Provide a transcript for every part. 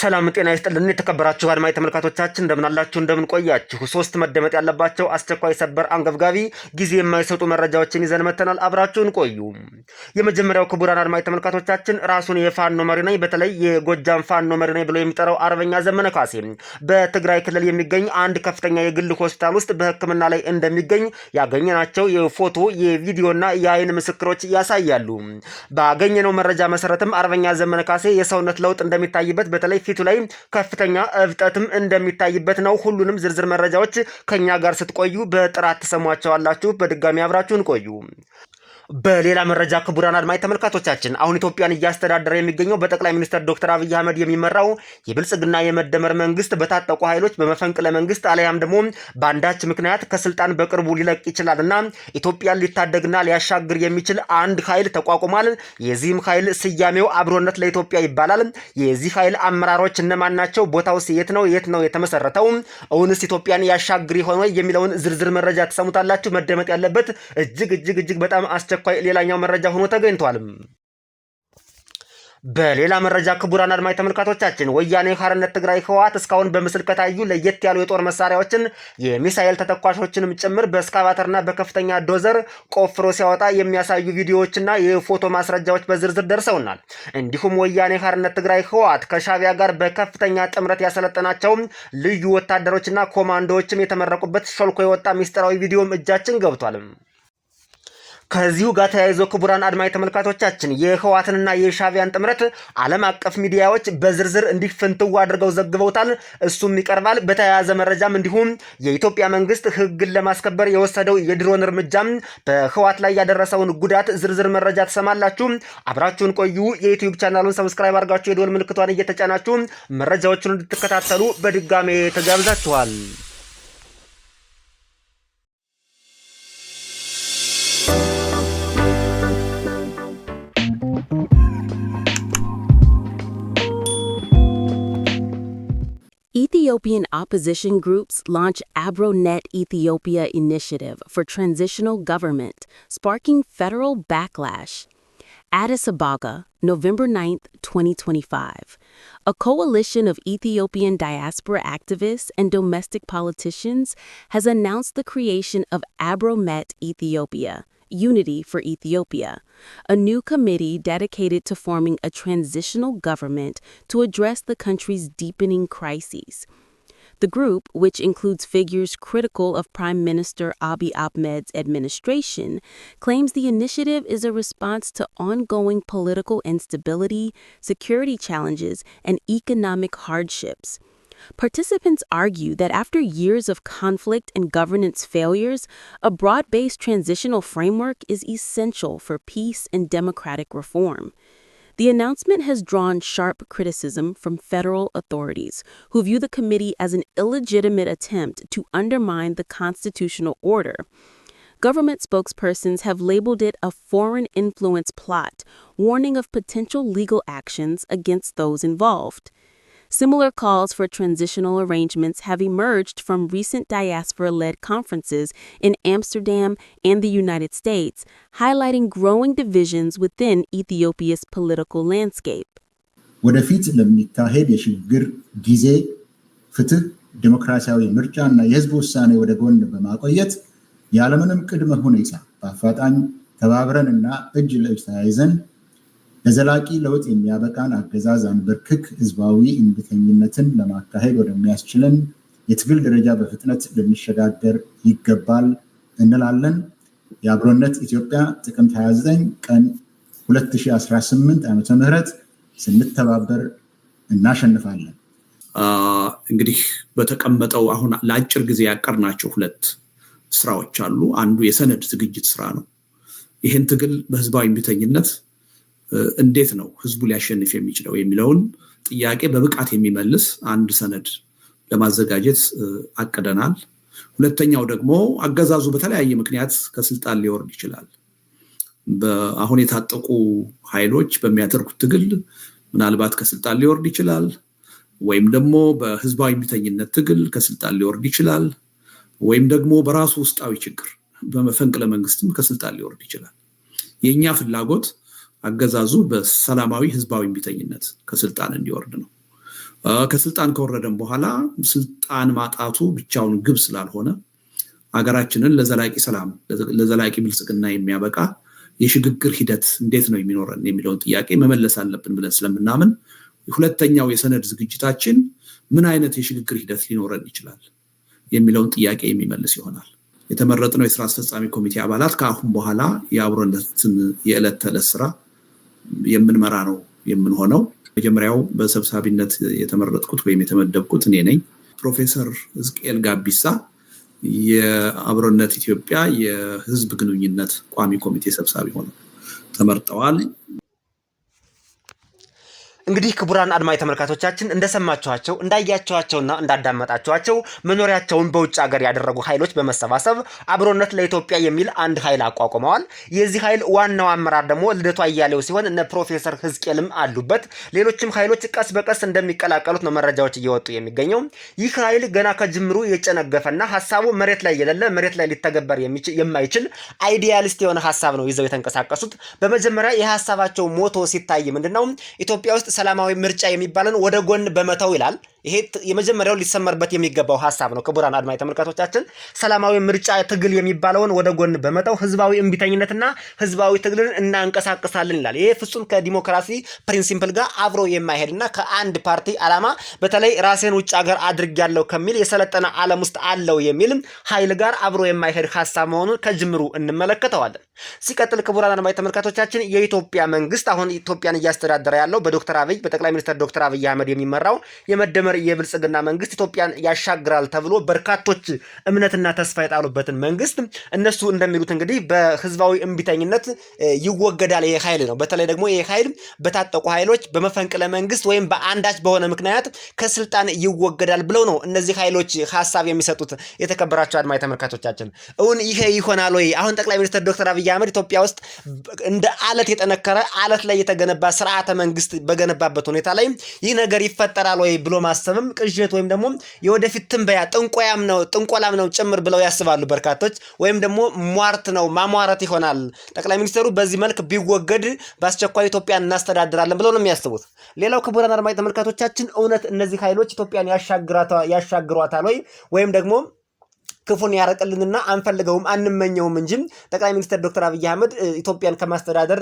ሰላም ጤና ይስጥልን የተከበራችሁ አድማጭ ተመልካቾቻችን እንደምን አላችሁ እንደምን ቆያችሁ ሶስት መደመጥ ያለባቸው አስቸኳይ ሰበር አንገብጋቢ ጊዜ የማይሰጡ መረጃዎችን ይዘን መተናል አብራችሁን ቆዩ የመጀመሪያው ክቡራን አድማጭ ተመልካቾቻችን ራሱን የፋኖ መሪ ነኝ በተለይ የጎጃም ፋኖ መሪ ነኝ ብሎ የሚጠራው አርበኛ ዘመነ ካሴ በትግራይ ክልል የሚገኝ አንድ ከፍተኛ የግል ሆስፒታል ውስጥ በህክምና ላይ እንደሚገኝ ያገኘናቸው የፎቶ የቪዲዮና የአይን ምስክሮች ያሳያሉ ባገኘነው መረጃ መሰረትም አርበኛ ዘመነ ካሴ የሰውነት ለውጥ እንደሚታይበት በተለይ ፊቱ ላይ ከፍተኛ እብጠትም እንደሚታይበት ነው ሁሉንም ዝርዝር መረጃዎች ከኛ ጋር ስትቆዩ በጥራት ተሰማቻላችሁ በድጋሚ አብራችሁን ቆዩ በሌላ መረጃ ክቡራን አድማጭ ተመልካቾቻችን አሁን ኢትዮጵያን እያስተዳደረ የሚገኘው በጠቅላይ ሚኒስትር ዶክተር አብይ አህመድ የሚመራው የብልጽግና የመደመር መንግስት በታጠቁ ኃይሎች በመፈንቅለ መንግስት አለያም ደግሞ ባንዳች ምክንያት ከስልጣን በቅርቡ ሊለቅ ይችላልና ኢትዮጵያን ሊታደግና ሊያሻግር የሚችል አንድ ኃይል ተቋቁሟል የዚህም ኃይል ስያሜው አብሮነት ለኢትዮጵያ ይባላል የዚህ ኃይል አመራሮች እነማን ናቸው ቦታውስ የት ነው የተመሰረተው እውንስ ኢትዮጵያን ያሻግር ይሆን የሚለውን ዝርዝር መረጃ ተሰሙታላችሁ መደመጥ ያለበት እጅግ በጣም አስቸኳይ ሌላኛው መረጃ ሆኖ ተገኝቷል በሌላ መረጃ ክቡራን አድማጭ ተመልካቾቻችን ወያኔ ሓርነት ትግራይ ህወሓት እስካሁን በምስል ከታዩ ለየት ያሉ የጦር መሳሪያዎችን የሚሳኤል ተተኳሾችንም ጭምር በስካቫተርና በከፍተኛ ዶዘር ቆፍሮ ሲያወጣ የሚያሳዩ ቪዲዮዎችና የፎቶ ማስረጃዎች በዝርዝር ደርሰውናል እንዲሁም ወያኔ ሓርነት ትግራይ ህወሓት ከሻቢያ ጋር በከፍተኛ ጥምረት ያሰለጠናቸው ልዩ ወታደሮችና ኮማንዶዎችም የተመረቁበት ሾልኮ የወጣ ሚስጥራዊ ቪዲዮም እጃችን ገብቷል ከዚሁ ጋር ተያይዞ ክቡራን አድማጭ ተመልካቾቻችን የህወሓትንና የሻቢያን ጥምረት ዓለም አቀፍ ሚዲያዎች በዝርዝር እንዲፈንተው አድርገው ዘግበውታል እሱም ይቀርባል በተያያዘ መረጃም እንዲሁም የኢትዮጵያ መንግስት ህግን ለማስከበር የወሰደው የድሮን እርምጃም በህወሓት ላይ ያደረሰውን ጉዳት ዝርዝር መረጃ ተሰማላችሁ አብራችሁን ቆዩ የዩቲዩብ ቻናሉን ሰብስክራይብ አድርጋችሁ የደወል ምልክቷን እየተጫናችሁ መረጃዎቹን እንድትከታተሉ በድጋሜ ተጋብዛችኋል Ethiopian opposition groups launch AbroNet Ethiopia initiative for transitional government, sparking federal backlash. Addis Ababa, November 9th, 2025. A coalition of Ethiopian diaspora activists and domestic politicians has announced the creation of AbroNet Ethiopia, Unity for Ethiopia, a new committee dedicated to forming a transitional government to address the country's deepening crises. The group, which includes figures critical of Prime Minister Abiy Ahmed's administration, claims the initiative is a response to ongoing political instability, security challenges, and economic hardships. Participants argue that after years of conflict and governance failures, a broad-based transitional framework is essential for peace and democratic reform. The announcement has drawn sharp criticism from federal authorities, who view the committee as an illegitimate attempt to undermine the constitutional order. Government spokespersons have labeled it a foreign influence plot, warning of potential legal actions against those involved. Similar calls for transitional arrangements have emerged from recent diaspora-led conferences in Amsterdam and the United States, highlighting growing divisions within Ethiopia's political landscape. ወደፊት ለሚካሄድ የሽግግር ጊዜ ፍትህ ዲሞክራሲያዊ ምርጫና የህዝብ ውሳኔ ወደ ጎን በማቆየት ያለምንም ቅድመ ሁኔታ በአፋጣኝ ተባብረንና እጅ ለእጅ ተያይዘን ለዘላቂ ለውጥ የሚያበቃን አገዛዝ አንበርክክ ህዝባዊ እንድተኝነትን ለማካሄድ ወደሚያስችለን የትግል ደረጃ በፍጥነት ልንሸጋገር ይገባል እንላለን የአብሮነት ኢትዮጵያ ጥቅምት 29 ቀን 2018 ዓመተ ምህረት ስንተባበር እናሸንፋለን እንግዲህ በተቀመጠው አሁን ለአጭር ጊዜ ያቀርናቸው ሁለት ስራዎች አሉ አንዱ የሰነድ ዝግጅት ስራ ነው ይሄን ትግል በህዝባዊ እንድተኝነት እንዴት ነው ህዝቡ ሊያሸንፍ የሚችለው የሚለውን ጥያቄ በብቃት የሚመልስ አንድ ሰነድ ለማዘጋጀት አቀደናል ሁለተኛው ደግሞ አገዛዙ በተለያየ ምክንያት ከስልጣን ሊወርድ ይችላል በአሁን የታጠቁ ኃይሎች በሚያደርጉት ትግል ምናልባት ከስልጣን ሊወርድ ይችላል ወይም ደግሞ በህዝባዊ እንድተኝነት ትግል ከስልጣን ሊወርድ ይችላል ወይም ደግሞ በራሱ ውስጣዊ ችግር በመፈንቅለ መንግስትም ከስልጣን ሊወርድ ይችላል የኛ ፍላጎት አገዛዙ በሰላማዊ ህዝባዊ እንድተኝነት ከስልጣን እንዲወርድ ነው ከስልጣን ከወረደም በኋላ ስልጣን ማጣቱ ብቻውን ግብ ስላልሆነ ሀገራችንን ለዘላቂ ሰላም ለዘላቂ ብልጽግና የሚያበቃ የሽግግር ሂደት እንዴት ነው የሚኖረን የሚለውን ጥያቄ መመለስ አለብን ብለን ስለምናምን ሁለተኛው የሰነድ ዝግጅታችን ምን አይነት የሽግግር ሂደት ሊኖረን ይችላል የሚለውን ጥያቄ የሚመልስ ይሆናል። የተመረጥነው የሥራ አስፈጻሚ ኮሚቴ አባላት ከአሁን በኋላ የአብሮነትን የዕለት ተዕለት ስራ የምንመራ ነው የምንሆነው። መጀመሪያው በሰብሳቢነት የተመረጥኩት ወይም የተመደብኩት እኔ ነኝ። ፕሮፌሰር ሕዝቅኤል ጋቢሳ የአብሮነት ኢትዮጵያ የህዝብ ግንኙነት ቋሚ ኮሚቴ ሰብሳቢ ሆነው ተመርጠዋል። እንግዲህ ክቡራን አድማጭ ተመልካቾቻችን እንደሰማችኋቸው እንዳያችኋቸውና እንዳዳመጣችኋቸው መኖሪያቸውን በውጭ ሀገር ያደረጉ ኃይሎች በመሰባሰብ አብሮነት ለኢትዮጵያ የሚል አንድ ኃይል አቋቁመዋል። የዚህ ኃይል ዋናው አመራር ደግሞ ልደቱ አያሌው ሲሆን እነ ፕሮፌሰር ሕዝቅኤልም አሉበት። ሌሎችም ኃይሎች ቀስ በቀስ እንደሚቀላቀሉት ነው መረጃዎች እየወጡ የሚገኘው። ይህ ኃይል ገና ከጅምሩ የጨነገፈና ሀሳቡ መሬት ላይ የሌለ መሬት ላይ ሊተገበር የማይችል አይዲያሊስት የሆነ ሀሳብ ነው ይዘው የተንቀሳቀሱት። በመጀመሪያ የሀሳባቸው ሞቶ ሲታይ ምንድነው ኢትዮጵያ ውስጥ ሰላማዊ ምርጫ የሚባልን ወደ ጎን በመተው ይላል። ይሄ የመጀመሪያው ሊሰመርበት የሚገባው ሀሳብ ነው። ክቡራን አድማጭ ተመልካቾቻችን ሰላማዊ ምርጫ ትግል የሚባለውን ወደ ጎን በመተው ህዝባዊ እምቢተኝነትና ህዝባዊ ትግልን እናንቀሳቅሳለን ይላል። ይሄ ፍጹም ከዲሞክራሲ ፕሪንሲፕል ጋር አብሮ የማይሄድና ከአንድ ፓርቲ ዓላማ በተለይ ራሴን ውጭ ሀገር አድርጌያለሁ ከሚል የሰለጠነ ዓለም ውስጥ አለው የሚል ኃይል ጋር አብሮ የማይሄድ ሀሳብ መሆኑን ከጅምሩ እንመለከተዋለን። ሲቀጥል ክቡራን አድማጭ ተመልካቾቻችን የኢትዮጵያ መንግስት አሁን ኢትዮጵያን እያስተዳደረ ያለው በጠቅላይ ሚኒስትር ዶክተር አብይ አህመድ የሚመራው የመደመር የብልጽግና መንግስት ኢትዮጵያን ያሻግራል ተብሎ በርካቶች እምነትና ተስፋ የጣሉበትን መንግስት እነሱ እንደሚሉት እንግዲህ በህዝባዊ እምቢተኝነት ይወገዳል ይሄ ኃይል ነው። በተለይ ደግሞ ይሄ ኃይል በታጠቁ ኃይሎች በመፈንቅለ መንግስት ወይም በአንዳች በሆነ ምክንያት ከስልጣን ይወገዳል ብለው ነው እነዚህ ኃይሎች ሀሳብ የሚሰጡት። የተከበራቸው አድማጭ ተመልካቾቻችን እውን ይሄ ይሆናል ወይ? አሁን ጠቅላይ ሚኒስትር ዶክተር አብይ አህመድ ኢትዮጵያ ውስጥ እንደ አለት የጠነከረ አለት ላይ የተገነባ ስርዓተ መንግስት በገነባበት ሁኔታ ላይ ይህ ነገር ይፈጠራል ወይ ብሎ ማሰብም ቅዠት ወይም ደግሞ የወደፊት ትንበያ ጥንቆላም ነው ጭምር ብለው ያስባሉ በርካቶች። ወይም ደግሞ ሟርት ነው ማሟረት ይሆናል ጠቅላይ ሚኒስትሩ በዚህ መልክ ቢወገድ በአስቸኳይ ኢትዮጵያን እናስተዳድራለን ብለው ነው የሚያስቡት። ሌላው ክቡራን አድማጭ ተመልካቾቻችን እውነት እነዚህ ኃይሎች ኢትዮጵያን ያሻግሯታል ወይም ደግሞ ክፉን ያረቀልንና አንፈልገውም አንመኘውም እንጂ ጠቅላይ ሚኒስትር ዶክተር አብይ አህመድ ኢትዮጵያን ከማስተዳደር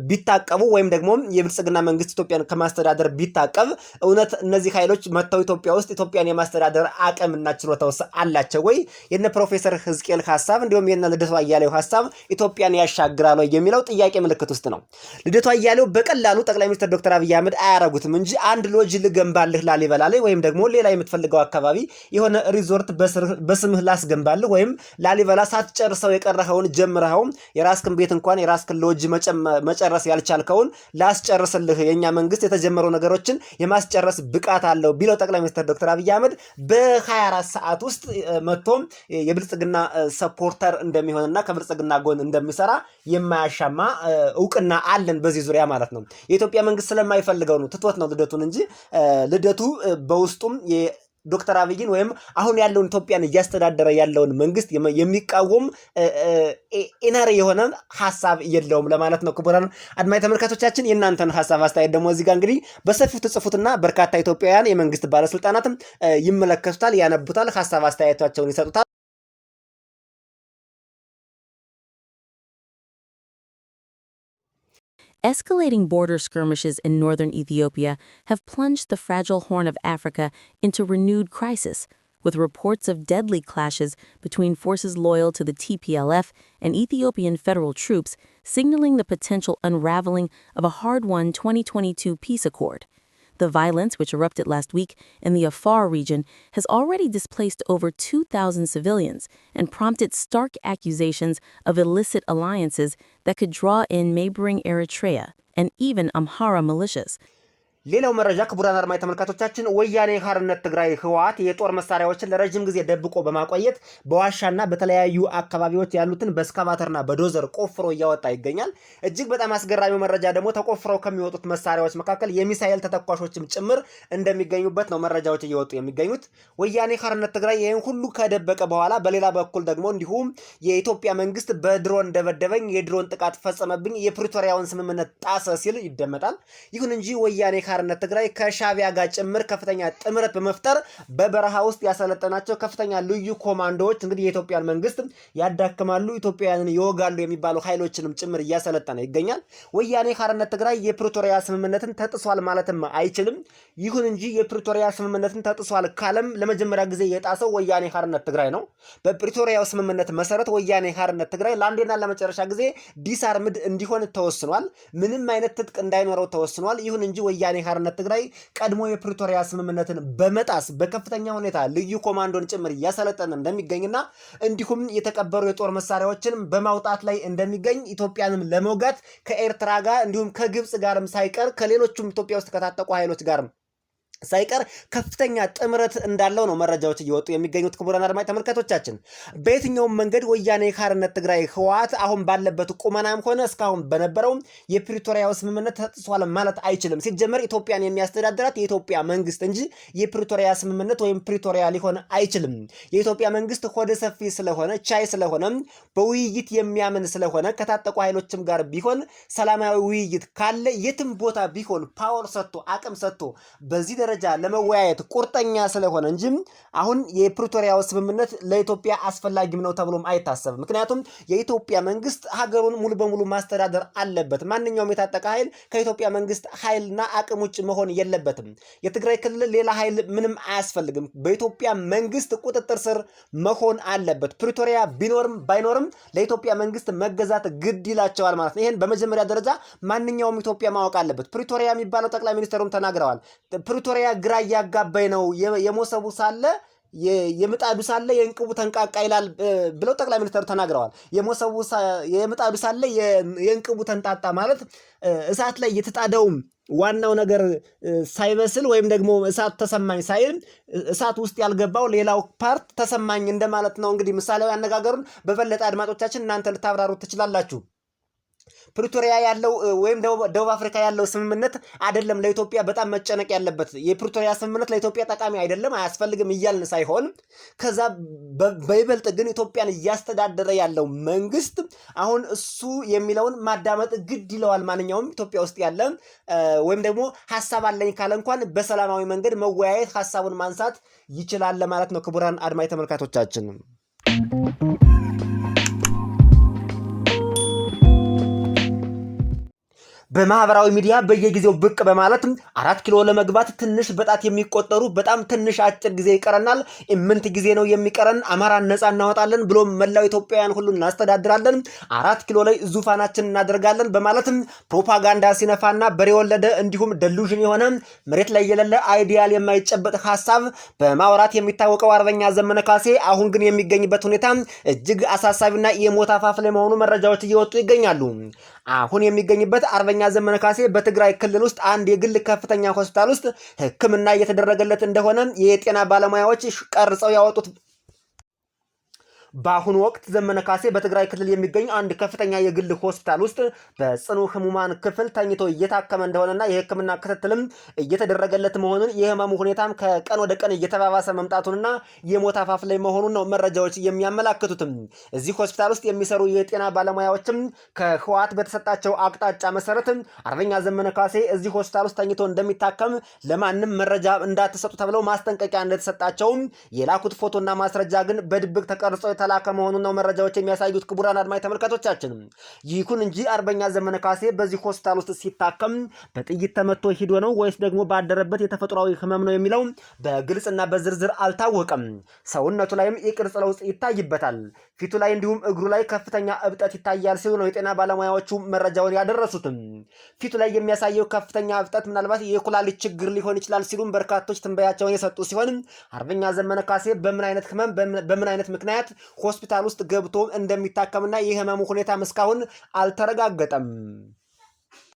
ቢታቀቡ ወይም ደግሞ የብልጽግና መንግስት ኢትዮጵያን ከማስተዳደር ቢታቀብ እውነት እነዚህ ኃይሎች መተው ኢትዮጵያ ውስጥ ኢትዮጵያን የማስተዳደር አቅምና ችሎታው አላቸው ወይ? የነ ፕሮፌሰር ሕዝቅኤል ሐሳብ እንዲሁም የነ ልደቱ አያሌው ሐሳብ ኢትዮጵያን ያሻግራል ወይ የሚለው ጥያቄ ምልክት ውስጥ ነው። ልደቱ አያሌው በቀላሉ ጠቅላይ ሚኒስትር ዶክተር አብይ አህመድ አያረጉትም እንጂ አንድ ሎጅ ልገንባልህ ላሊበላ ላይ ወይም ደግሞ ሌላ የምትፈልገው አካባቢ የሆነ ሪዞርት በስም ላስገንባልህ ወይም ላሊበላ ሳትጨርሰው የቀረኸውን ጀምረኸው የራስክን ቤት እንኳን የራስክን ሎጅ መጨረስ ያልቻልከውን ላስጨርስልህ የኛ መንግስት የተጀመሩ ነገሮችን የማስጨረስ ብቃት አለው ቢለው ጠቅላይ ሚኒስትር ዶክተር አብይ አህመድ በ24 ሰዓት ውስጥ መጥቶ የብልጽግና ሰፖርተር እንደሚሆንና ከብልጽግና ጎን እንደሚሰራ የማያሻማ እውቅና አለን በዚህ ዙሪያ ማለት ነው። የኢትዮጵያ መንግስት ስለማይፈልገው ነው ትቶት ነው ልደቱን እንጂ ልደቱ በውስጡም ዶክተር አብይን ወይም አሁን ያለውን ኢትዮጵያን እያስተዳደረ ያለውን መንግስት የሚቃወም ኢነር የሆነ ሐሳብ የለውም ለማለት ነው። ክቡራን አድማጭ ተመልካቾቻችን የእናንተን ሐሳብ አስተያየት ደግሞ እዚህ ጋር እንግዲህ በሰፊው ተጽፉትና በርካታ ኢትዮጵያውያን የመንግስት ባለስልጣናትም ይመለከቱታል፣ ያነቡታል፣ ሐሳብ አስተያየታቸውን ይሰጡታል። Escalating border skirmishes in northern Ethiopia have plunged the fragile Horn of Africa into renewed crisis, with reports of deadly clashes between forces loyal to the TPLF and Ethiopian federal troops, signaling the potential unraveling of a hard-won 2022 peace accord. The violence, which erupted last week in the Afar region, has already displaced over 2,000 civilians and prompted stark accusations of illicit alliances that could draw in neighboring Eritrea and even Amhara militias. ሌላው መረጃ ክቡራን አድማጭ ተመልካቾቻችን ወያኔ ሓርነት ትግራይ ህወሓት የጦር መሳሪያዎችን ለረጅም ጊዜ ደብቆ በማቆየት በዋሻና በተለያዩ አካባቢዎች ያሉትን በስካቫተርና በዶዘር ቆፍሮ እያወጣ ይገኛል። እጅግ በጣም አስገራሚው መረጃ ደግሞ ተቆፍረው ከሚወጡት መሳሪያዎች መካከል የሚሳኤል ተተኳሾችም ጭምር እንደሚገኙበት ነው መረጃዎች እየወጡ የሚገኙት። ወያኔ ሓርነት ትግራይ ይህን ሁሉ ከደበቀ በኋላ በሌላ በኩል ደግሞ እንዲሁም የኢትዮጵያ መንግስት በድሮን ደበደበኝ፣ የድሮን ጥቃት ፈጸመብኝ፣ የፕሪቶሪያውን ስምምነት ጣሰ ሲል ይደመጣል። ይሁን እንጂ ወያኔ ሓርነት ትግራይ ከሻቢያ ጋር ጭምር ከፍተኛ ጥምረት በመፍጠር በበረሃ ውስጥ ያሰለጠናቸው ከፍተኛ ልዩ ኮማንዶዎች እንግዲህ የኢትዮጵያን መንግስት ያዳክማሉ፣ ኢትዮጵያውያንን ይወጋሉ የሚባሉ ኃይሎችንም ጭምር እያሰለጠነ ይገኛል። ወያኔ ሓርነት ትግራይ የፕሪቶሪያ ስምምነትን ተጥሷል ማለትም አይችልም። ይሁን እንጂ የፕሪቶሪያ ስምምነትን ተጥሷል ካለም ለመጀመሪያ ጊዜ የጣሰው ወያኔ ሓርነት ትግራይ ነው። በፕሪቶሪያው ስምምነት መሰረት ወያኔ ሓርነት ትግራይ ለአንዴና ለመጨረሻ ጊዜ ዲስአርምድ እንዲሆን ተወስኗል። ምንም አይነት ትጥቅ እንዳይኖረው ተወስኗል። ይሁን እንጂ ወያኔ ሓርነት ትግራይ ቀድሞ የፕሪቶሪያ ስምምነትን በመጣስ በከፍተኛ ሁኔታ ልዩ ኮማንዶን ጭምር እያሰለጠነ እንደሚገኝና እንዲሁም የተቀበሩ የጦር መሳሪያዎችን በማውጣት ላይ እንደሚገኝ ኢትዮጵያንም ለመውጋት ከኤርትራ ጋር እንዲሁም ከግብጽ ጋርም ሳይቀር ከሌሎችም ኢትዮጵያ ውስጥ ከታጠቁ ኃይሎች ጋርም ሳይቀር ከፍተኛ ጥምረት እንዳለው ነው መረጃዎች እየወጡ የሚገኙት። ክቡራን አድማጭ ተመልካቾቻችን በየትኛውም መንገድ ወያኔ ሓርነት ትግራይ ህወሓት አሁን ባለበት ቁመናም ሆነ እስካሁን በነበረው የፕሪቶሪያው ስምምነት ተጥሷል ማለት አይችልም። ሲጀመር ኢትዮጵያን የሚያስተዳድራት የኢትዮጵያ መንግስት እንጂ የፕሪቶሪያ ስምምነት ወይም ፕሪቶሪያ ሊሆን አይችልም። የኢትዮጵያ መንግስት ሆደ ሰፊ ስለሆነ ቻይ ስለሆነ በውይይት የሚያምን ስለሆነ ከታጠቁ ኃይሎችም ጋር ቢሆን ሰላማዊ ውይይት ካለ የትም ቦታ ቢሆን ፓወር ሰጥቶ አቅም ሰጥቶ በዚህ ደረጃ ለመወያየት ቁርጠኛ ስለሆነ እንጂ አሁን የፕሪቶሪያው ስምምነት ለኢትዮጵያ አስፈላጊም ነው ተብሎም አይታሰብም። ምክንያቱም የኢትዮጵያ መንግስት ሀገሩን ሙሉ በሙሉ ማስተዳደር አለበት። ማንኛውም የታጠቀ ኃይል ከኢትዮጵያ መንግስት ኃይልና አቅም ውጭ መሆን የለበትም። የትግራይ ክልል ሌላ ኃይል ምንም አያስፈልግም። በኢትዮጵያ መንግስት ቁጥጥር ስር መሆን አለበት። ፕሪቶሪያ ቢኖርም ባይኖርም ለኢትዮጵያ መንግስት መገዛት ግድ ይላቸዋል ማለት ነው። ይሄን በመጀመሪያ ደረጃ ማንኛውም ኢትዮጵያ ማወቅ አለበት። ፕሪቶሪያ የሚባለው ጠቅላይ ሚኒስትሩም ተናግረዋል። ፕሪቶሪያ ግራ እያጋባይ ነው፣ የሞሰቡ ሳለ የምጣዱ ሳለ የእንቅቡ ተንቃቃ ይላል ብለው ጠቅላይ ሚኒስትሩ ተናግረዋል። የምጣዱ ሳለ የእንቅቡ ተንጣጣ ማለት እሳት ላይ የተጣደውም ዋናው ነገር ሳይበስል ወይም ደግሞ እሳት ተሰማኝ ሳይል እሳት ውስጥ ያልገባው ሌላው ፓርት ተሰማኝ እንደማለት ነው። እንግዲህ ምሳሌያዊ አነጋገሩን በበለጠ አድማጮቻችን እናንተ ልታብራሩት ትችላላችሁ። ፕሪቶሪያ ያለው ወይም ደቡብ አፍሪካ ያለው ስምምነት አይደለም ለኢትዮጵያ በጣም መጨነቅ ያለበት። የፕሪቶሪያ ስምምነት ለኢትዮጵያ ጠቃሚ አይደለም አያስፈልግም እያልን ሳይሆን ከዛ በይበልጥ ግን ኢትዮጵያን እያስተዳደረ ያለው መንግስት አሁን እሱ የሚለውን ማዳመጥ ግድ ይለዋል። ማንኛውም ኢትዮጵያ ውስጥ ያለ ወይም ደግሞ ሐሳብ አለኝ ካለ እንኳን በሰላማዊ መንገድ መወያየት ሐሳቡን ማንሳት ይችላል ለማለት ነው። ክቡራን አድማጭ ተመልካቾቻችን በማህበራዊ ሚዲያ በየጊዜው ብቅ በማለት 4 ኪሎ ለመግባት ትንሽ በጣት የሚቆጠሩ በጣም ትንሽ አጭር ጊዜ ይቀረናል፣ ኢምንት ጊዜ ነው የሚቀረን፣ አማራን ነፃ እናወጣለን ብሎ መላው ኢትዮጵያውያን ሁሉ እናስተዳድራለን፣ 4 ኪሎ ላይ ዙፋናችን እናደርጋለን በማለትም ፕሮፓጋንዳ ሲነፋና በሬ ወለደ እንዲሁም ደሉዥን የሆነ መሬት ላይ የሌለ አይዲያል የማይጨበጥ ሐሳብ በማውራት የሚታወቀው አርበኛ ዘመነ ካሴ አሁን ግን የሚገኝበት ሁኔታ እጅግ አሳሳቢና የሞት አፋፍ ላይ መሆኑ መረጃዎች እየወጡ ይገኛሉ። አሁን የሚገኝበት አርበኛ ዘመነ ካሴ በትግራይ ክልል ውስጥ አንድ የግል ከፍተኛ ሆስፒታል ውስጥ ሕክምና እየተደረገለት እንደሆነ የጤና ባለሙያዎች ቀርጸው ያወጡት በአሁኑ ወቅት ዘመነ ካሴ በትግራይ ክልል የሚገኝ አንድ ከፍተኛ የግል ሆስፒታል ውስጥ በጽኑ ህሙማን ክፍል ተኝቶ እየታከመ እንደሆነና የህክምና ክትትልም እየተደረገለት መሆኑን የህመሙ ሁኔታም ከቀን ወደ ቀን እየተባባሰ መምጣቱንና የሞት አፋፍ ላይ መሆኑን ነው መረጃዎች የሚያመላክቱትም። እዚህ ሆስፒታል ውስጥ የሚሰሩ የጤና ባለሙያዎችም ከህወሓት በተሰጣቸው አቅጣጫ መሰረት አርበኛ ዘመነ ካሴ እዚህ ሆስፒታል ውስጥ ተኝቶ እንደሚታከም ለማንም መረጃ እንዳትሰጡ ተብለው ማስጠንቀቂያ እንደተሰጣቸውም የላኩት ፎቶና ማስረጃ ግን በድብቅ ተቀርጾ የተላከ መሆኑን ነው መረጃዎች የሚያሳዩት። ክቡራን አድማጭ ተመልካቾቻችን ይሁን እንጂ አርበኛ ዘመነ ካሴ በዚህ ሆስፒታል ውስጥ ሲታከም በጥይት ተመቶ ሂዶ ነው ወይስ ደግሞ ባደረበት የተፈጥሯዊ ህመም ነው የሚለው በግልጽና በዝርዝር አልታወቀም። ሰውነቱ ላይም የቅርጽ ለውጥ ይታይበታል። ፊቱ ላይ እንዲሁም እግሩ ላይ ከፍተኛ እብጠት ይታያል ሲሉ ነው የጤና ባለሙያዎቹ መረጃውን ያደረሱትም። ፊቱ ላይ የሚያሳየው ከፍተኛ እብጠት ምናልባት የኩላሊት ችግር ሊሆን ይችላል ሲሉም በርካቶች ትንበያቸውን የሰጡ ሲሆን አርበኛ ዘመነ ካሴ በምን አይነት ህመም በምን አይነት ምክንያት ሆስፒታል ውስጥ ገብቶ እንደሚታከምና የህመሙ ሁኔታ እስካሁን አልተረጋገጠም።